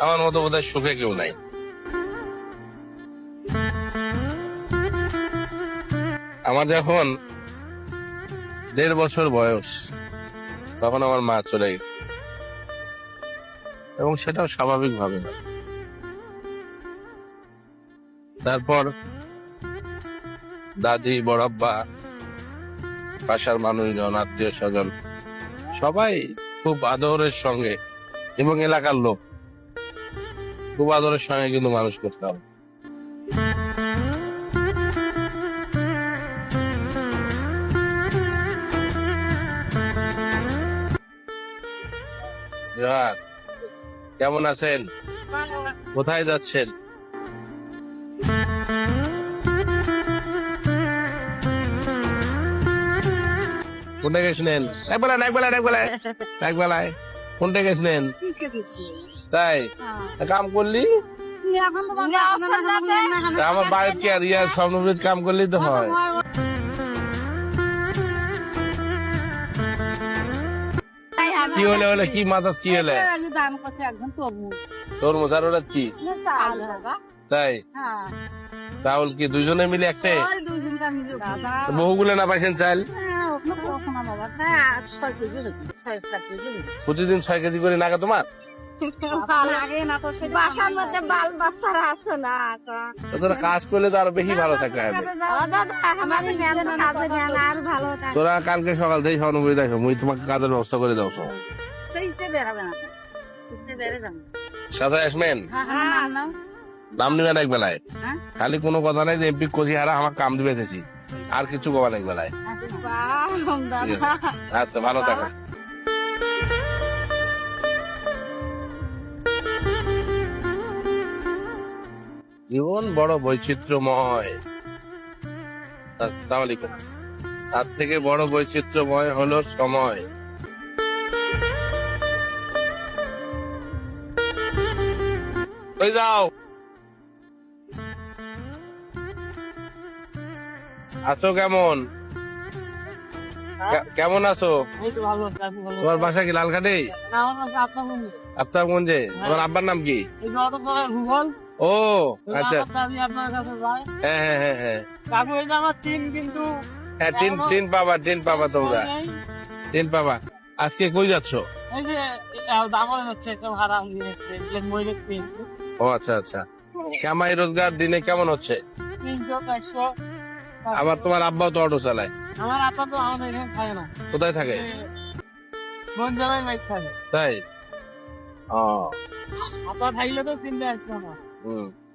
আমার মতো বোধহয় সুখে কেউ নাই। আমার যখন 1.5 বছর বয়স তখন আমার মা চলে গেছে, এবং সেটাও স্বাভাবিক ভাবে। তারপর দাদি, বড়াব্বা, বাসার মানুষজন, আত্মীয় স্বজন সবাই খুব আদরের সঙ্গে, এবং এলাকার লোক খুব আদরের সঙ্গে কিন্তু মানুষ করতে হবে। জোহার, কেমন আছেন? কোথায় যাচ্ছেন? কোনটা গেছিলেন? একবেলায় কোনটা গেছিলেন? তাই কাম করলি? আমার বাড়িতে কি আর স্বপ্নবৃত কাম করলেই তো হয়। কি হলে কি মাথা কি হলে? তরমুজ আর ওরা কি? তাই তাহলে কি দুজনে মিলে একটা বহুগুলো না পাইছেন চাল? প্রতিদিন 6 কেজি করে নাগা তোমার? কাজ করলে তো আরো বেশি ভালো থাকতে হবে। তোরা কালকে সকাল থেকে স্বর্ণপুরি দেখো, মুই তোমাকে কাজের ব্যবস্থা করে দাও। সাথে আসবেন? নাম নিবেন এক বেলায়, খালি কোনো কথা নাই যে এমপি কোচি হারা আমার কাম দিবে এসেছি, আর কিছু কবার এক বেলায়। আচ্ছা, ভালো থাকো। জীবন বড় বৈচিত্র্যময়, তার থেকে বড় বৈচিত্র্যময় হলো সময়। ওই যাও, আছো কেমন? কেমন আছো? তোমার বাসা কি লালখাটে? আফতাবগঞ্জে। তোমার আব্বার নাম কি? ও আচ্ছা, হ্যাঁ হ্যাঁ হ্যাঁ হ্যাঁ, টিন পাবা তোমরা, টিন পাবা। আজকে কই যাচ্ছ? ও আচ্ছা আচ্ছা, কামাই রোজগার দিনে কেমন হচ্ছে? আবার তোমার আব্বাও তো অটো চালায়? আমার আব্বা তো আমাদের এখানে থাকে না। কোথায় থাকে? তাই? ও, আব্বা থাকলে তো চিনতে আসতো না।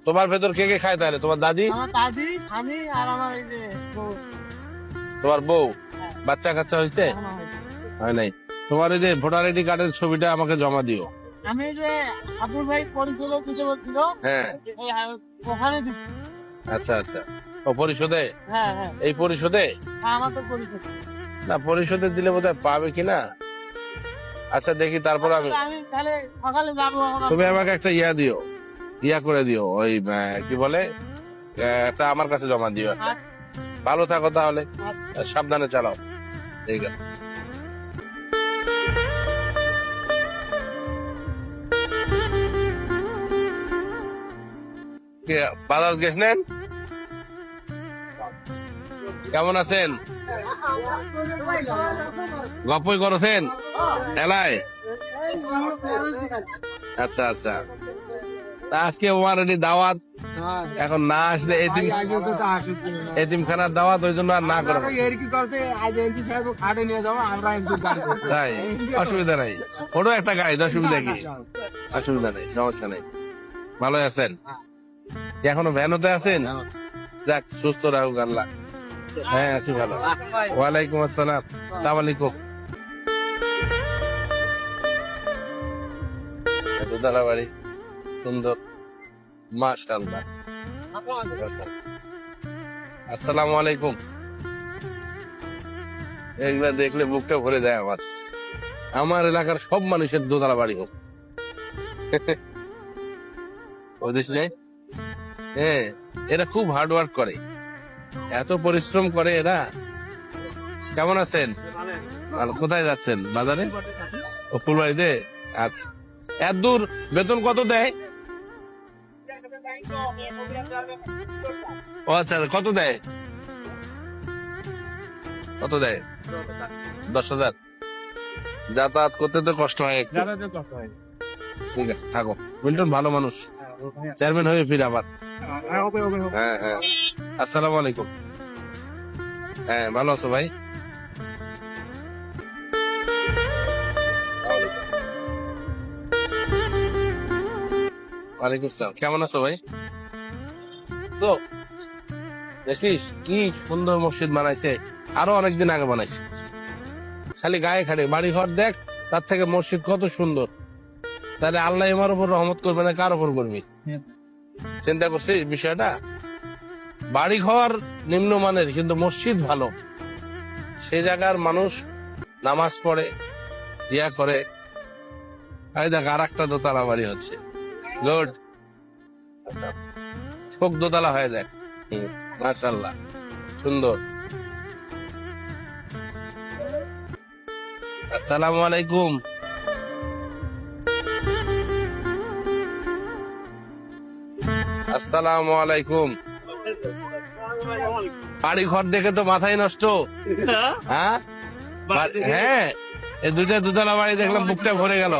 তোমার ভেতর কে কে খায় তাহলে? তোমার দাদি, আমার দাদি, আমি আর আমার এই যে তোমার বউ। বাচ্চা কাচ্চা হয়েছে? হয় নাই। তোমার এই যে ভোটার আইডি কার্ডের ছবিটা আমাকে জমা দিও। আমি যে আব্দুল ভাই পরিচয় দিতে বলছিল, হ্যাঁ ওখানে। আচ্ছা আচ্ছা, ও পরিশোধে? হ্যাঁ হ্যাঁ, এই পরিশোধে? আমার তো পরিচয় না, পরিশোধে দিলে বোধহয় পাবে কিনা। আচ্ছা দেখি, তারপর আমি তাহলে সকালে যাবো। তুমি আমাকে একটা ইয়া করে দিও, ওই কি বলে, একটা আমার কাছে জমা দিও একটা। ভালো থাকো তাহলে, সাবধানে চালাও। ঠিক আছে। বাজার গেছেন? কেমন আছেন? গপ্পই করছেন এলায়? আচ্ছা আচ্ছা, আজকে আমার দাওয়াত, এখন না আসলে এতিমখানার দাওয়াত, ওই জন্য আর না করে। তাই অসুবিধা নাই, ওটা একটা গাইড, অসুবিধা কি? অসুবিধা নেই, সমস্যা নেই। ভালো আছেন? এখনো ভ্যানতে আছেন? যাক, সুস্থ রাখুক আল্লাহ। হ্যাঁ আছি ভালো। ওয়ালাইকুম আসসালাম, সালাম আলাইকুম। দোতলা বাড়ি, সুন্দর, মাশাআল্লাহ। আসসালামু আলাইকুম। একবার দেখলে বুকটা ভরে যায় আমার। আমার এলাকার সব মানুষের দোতলা বাড়ি হোক। হ্যাঁ, এরা খুব হার্ড ওয়ার্ক করে, এত পরিশ্রম করে এরা। কেমন আছেন? কোথায় যাচ্ছেন? বাজারে? ও ফুলবাড়িতে? আচ্ছা, এত দূর বেতন কত দেয়? ও আচ্ছা, কত দেয়? কত দেয়? 10,000। যাতায়াত করতে তো কষ্ট হয় একটু। ঠিক আছে, থাকো। মিল্টন ভালো মানুষ, চেয়ারম্যান হয়ে ফিরে আবার। হ্যাঁ হ্যাঁ, আসসালামু আলাইকুম। হ্যাঁ, ভালো আছো ভাই? ওয়ালাইকুম আসসালাম, কেমন আছো ভাই? তো দেখিস কি সুন্দর মসজিদ বানাইছে, আরো অনেকদিন আগে বানাইছে। খালি গায়ে খাড়ে বাড়ি ঘর দেখ, তার থেকে মসজিদ কত সুন্দর। তাহলে আল্লাহ আমার উপর রহমত করবে না, কার উপর করবি? চিন্তা করছিস বিষয়টা? বাড়ি ঘর নিম্নমানের কিন্তু মসজিদ ভালো, সে জায়গার মানুষ নামাজ পড়ে, ইয়া করে। এই দেখ আর একটা দোতলা বাড়ি হচ্ছে, গুড, খুব দোতলা হয়ে যায়। মাশাআল্লাহ, সুন্দর। আসসালামু আলাইকুম। আসসালামু আলাইকুম। বাড়ি ঘর দেখে তো মাথায় নষ্ট। হ্যাঁ হ্যাঁ, এই দুইটা দোতলা বাড়ি দেখলাম, বুকটা ভরে গেল।